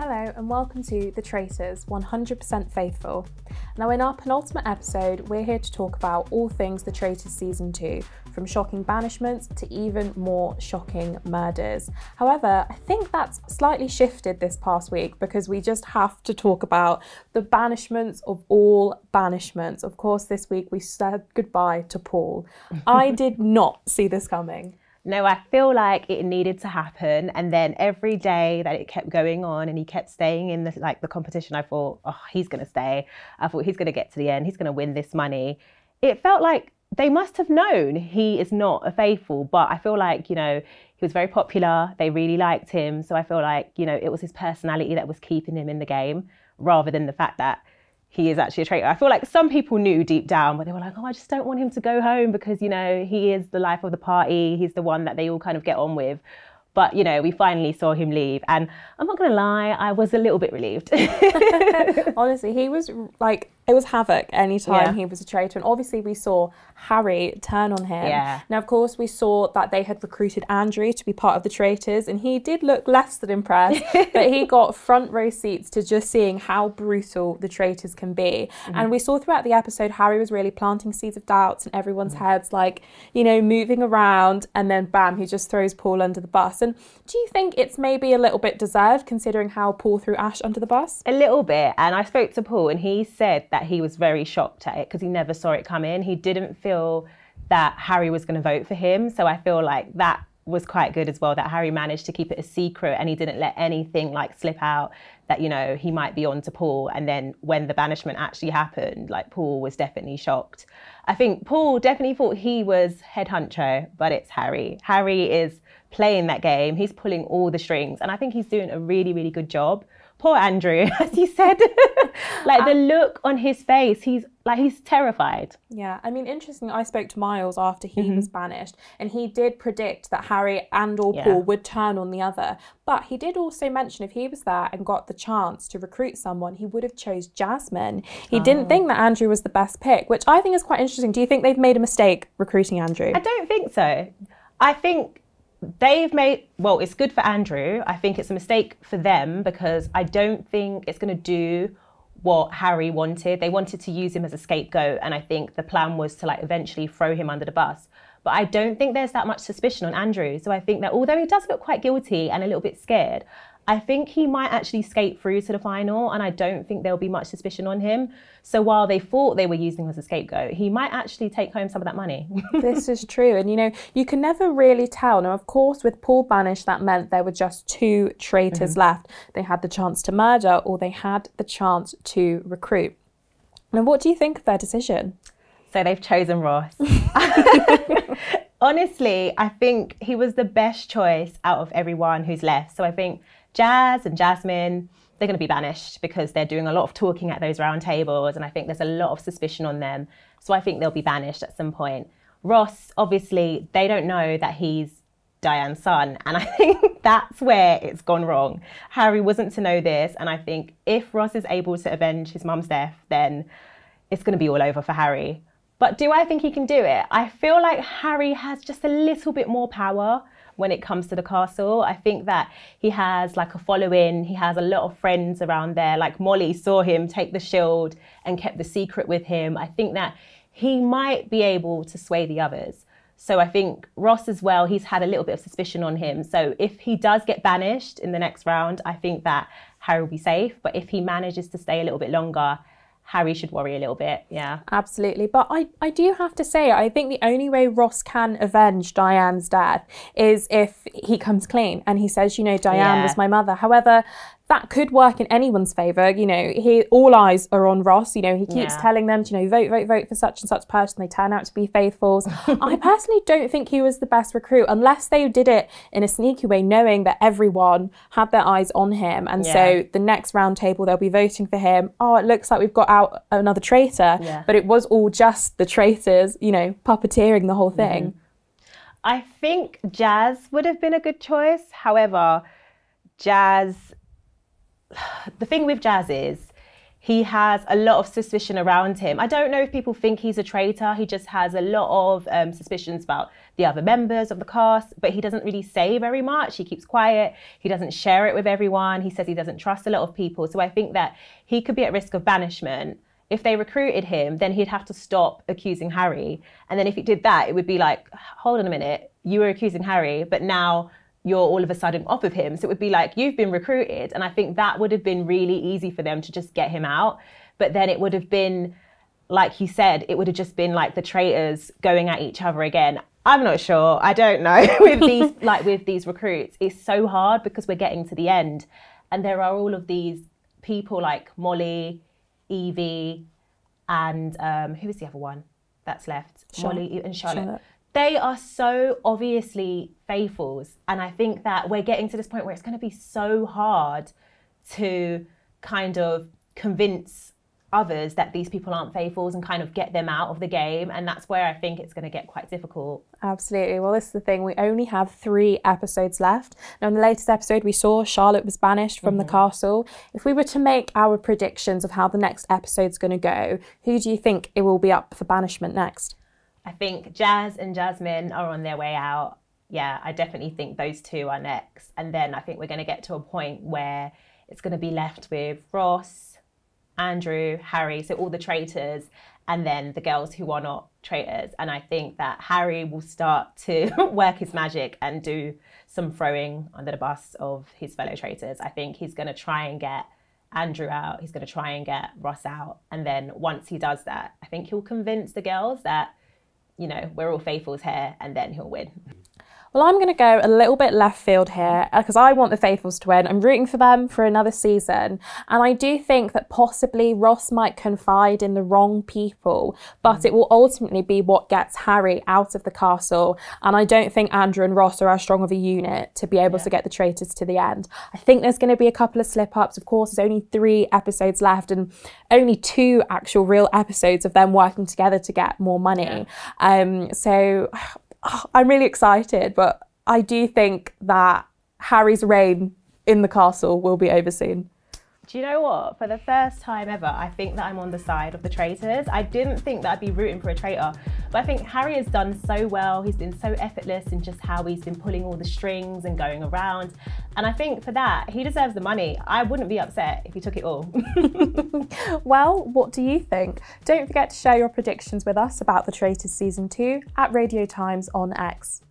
Hello and welcome to The Traitors, 100% Faithful. Now in our penultimate episode, we're here to talk about all things The Traitors Season 2, from shocking banishments to even more shocking murders. However, I think that's slightly shifted this past week because we just have to talk about the banishments of all banishments. Of course, this week we said goodbye to Paul. I did not see this coming. No, I feel like it needed to happen, and then every day that it kept going on and he kept staying in the competition, I thought, oh, he's going to stay. I thought he's going to get to the end. He's going to win this money. It felt like they must have known he is not a faithful, but I feel like, you know, he was very popular. They really liked him. So I feel like, you know, it was his personality that was keeping him in the game rather than the fact that he is actually a traitor. I feel like some people knew deep down, but they were like, oh, I just don't want him to go home because, you know, he is the life of the party. He's the one that they all kind of get on with. But, you know, we finally saw him leave. And I'm not going to lie, I was a little bit relieved. Honestly, he was like, it was havoc anytime he was a traitor. And obviously we saw Harry turn on him. Yeah. Now, of course, we saw that they had recruited Andrew to be part of the traitors. And he did look less than impressed. But he got front row seats to just seeing how brutal the traitors can be. Mm-hmm. And we saw throughout the episode, Harry was really planting seeds of doubts in everyone's heads, like, you know, moving around. And then bam, he just throws Paul under the bus. And do you think it's maybe a little bit deserved considering how Paul threw Ash under the bus? A little bit. And I spoke to Paul and he said that he was very shocked at it because he never saw it come in. He didn't feel that Harry was going to vote for him. So I feel like that was quite good as well, that Harry managed to keep it a secret and he didn't let anything like slip out that, you know, he might be on to Paul. And then when the banishment actually happened, like Paul was definitely shocked. I think Paul definitely thought he was head honcho, but it's Harry. Harry is playing that game. He's pulling all the strings and I think he's doing a really, really good job. Poor Andrew, as you said, like the look on his face, he's terrified. Yeah, I mean, interesting. I spoke to Miles after he was banished and he did predict that Harry and or Paul would turn on the other. But he did also mention if he was there and got the chance to recruit someone, he would have chose Jasmine. He didn't think that Andrew was the best pick, which I think is quite interesting. Do you think they've made a mistake recruiting Andrew? I don't think so. I think they've made, well, it's good for Andrew. I think it's a mistake for them because I don't think it's going to do what Harry wanted. They wanted to use him as a scapegoat and I think the plan was to like eventually throw him under the bus. But I don't think there's that much suspicion on Andrew. So I think that although he does look quite guilty and a little bit scared, I think he might actually skate through to the final and I don't think there'll be much suspicion on him. So while they thought they were using him as a scapegoat, he might actually take home some of that money. This is true. And, you know, you can never really tell. Now, of course, with Paul banished, that meant there were just 2 traitors left. They had the chance to murder or they had the chance to recruit. Now, what do you think of their decision? So they've chosen Ross. Honestly, I think he was the best choice out of everyone who's left. So I think Jazz and Jasmine, they're going to be banished because they're doing a lot of talking at those round tables and I think there's a lot of suspicion on them. So I think they'll be banished at some point. Ross, obviously, they don't know that he's Diane's son and I think that's where it's gone wrong. Harry wasn't to know this and I think if Ross is able to avenge his mum's death, then it's going to be all over for Harry. But do I think he can do it? I feel like Harry has just a little bit more power when it comes to the castle. I think that he has like a following, he has a lot of friends around there. Like Molly saw him take the shield and kept the secret with him. I think that he might be able to sway the others. So I think Ross as well, he's had a little bit of suspicion on him. So if he does get banished in the next round, I think that Harry will be safe. But if he manages to stay a little bit longer, Harry should worry a little bit, yeah. Absolutely. But I do have to say, I think the only way Ross can avenge Diane's death is if he comes clean and he says, you know, Diane was my mother. However, that could work in anyone's favour. You know, all eyes are on Ross. You know, he keeps telling them to, you know, vote for such and such person. They turn out to be faithfuls. I personally don't think he was the best recruit unless they did it in a sneaky way, knowing that everyone had their eyes on him. And so the next round table, they'll be voting for him. Oh, it looks like we've got out another traitor. Yeah. But it was all just the traitors, you know, puppeteering the whole thing. I think Jazz would have been a good choice. However, the thing with Jazz is he has a lot of suspicion around him. I don't know if people think he's a traitor. He just has a lot of suspicions about the other members of the cast, but he doesn't really say very much. He keeps quiet. He doesn't share it with everyone. He says he doesn't trust a lot of people. So I think that he could be at risk of banishment. If they recruited him, then he'd have to stop accusing Harry. And then if he did that, it would be like, hold on a minute, you were accusing Harry, but now you're all of a sudden off of him. So it would be like, you've been recruited. And I think that would have been really easy for them to just get him out. But then it would have been, like you said, it would have just been like the traitors going at each other again. I'm not sure. I don't know. with these recruits, it's so hard because we're getting to the end. And there are all of these people like Molly, Evie, and who is the other one that's left? Molly and Charlotte. They are so obviously faithfuls. And I think that we're getting to this point where it's going to be so hard to kind of convince others that these people aren't faithfuls and kind of get them out of the game. And that's where I think it's going to get quite difficult. Absolutely. Well, this is the thing. We only have 3 episodes left. Now, in the latest episode, we saw Charlotte was banished from the castle. If we were to make our predictions of how the next episode's going to go, who do you think it will be up for banishment next? I think Jazz and Jasmine are on their way out. Yeah, I definitely think those 2 are next. And then I think we're going to get to a point where it's going to be left with Ross, Andrew, Harry, so all the traitors, and then the girls who are not traitors. And I think that Harry will start to work his magic and do some throwing under the bus of his fellow traitors. I think he's going to try and get Andrew out. He's going to try and get Ross out. And then once he does that, I think he'll convince the girls that, you know, we're all faithfuls here, and then he'll win. Well, I'm going to go a little bit left field here because I want the Faithfuls to win. I'm rooting for them for another season. And I do think that possibly Ross might confide in the wrong people, but it will ultimately be what gets Harry out of the castle. And I don't think Andrew and Ross are as strong of a unit to be able to get the traitors to the end. I think there's going to be a couple of slip-ups. Of course, there's only 3 episodes left and only 2 actual real episodes of them working together to get more money. So I'm really excited, but I do think that Harry's reign in the castle will be over soon. Do you know what? For the first time ever, I think that I'm on the side of the traitors. I didn't think that I'd be rooting for a traitor, but I think Harry has done so well. He's been so effortless in just how he's been pulling all the strings and going around. And I think for that, he deserves the money. I wouldn't be upset if he took it all. Well, what do you think? Don't forget to share your predictions with us about The Traitors Season 2 at Radio Times on X.